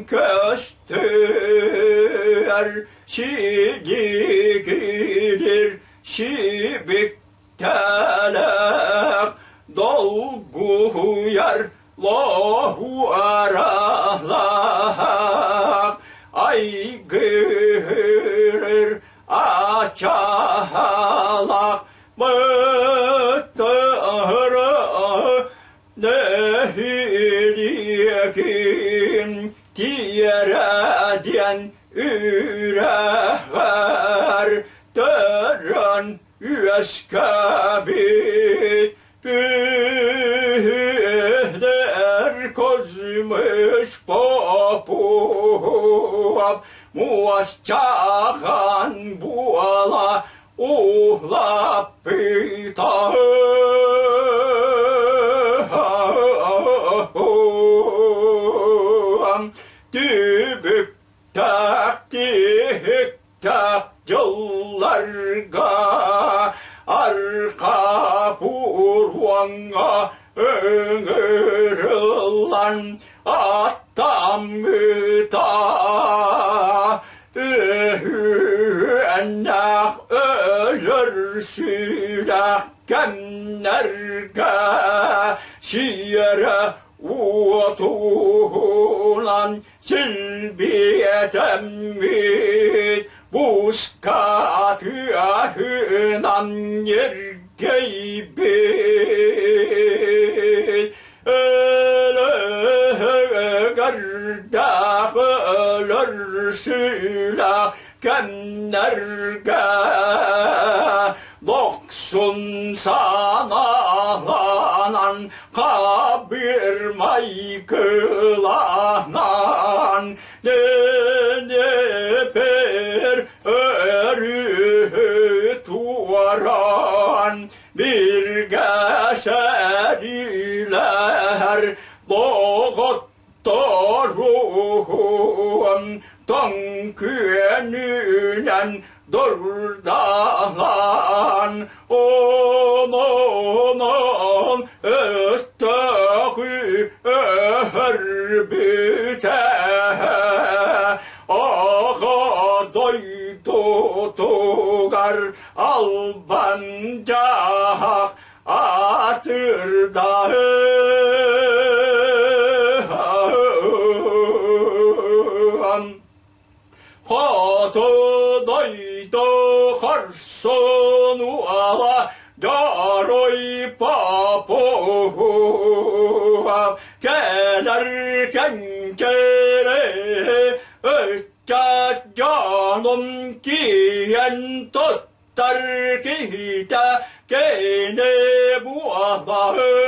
köstör şigidir şibiktelek dolgu yar lahu arahlak aygırır açalak mıttırı nehiriyekin tiyereden üreher dörren üeskabit bühder kozmuş popuap muasçakan buala uhlap bitahım dübük tak dik tak yıllarga arka purvanga öngörülen attam müta ennak ölür sülah kennerge şiire utulan silbiyetem mit buskatı ahınan yergeybit gardak ölür sülah kennerge doksun sanalanan kabir maykılanan neper örü tuvaran bir geseriler doğutturum tankününen durdalan onun östağü örbüte ağa doydu tugar albancak atırda Hato doydu harsonu ala daroy papu kelerken kere ötçe canım kiyen tutar kita kene bu Allah'ı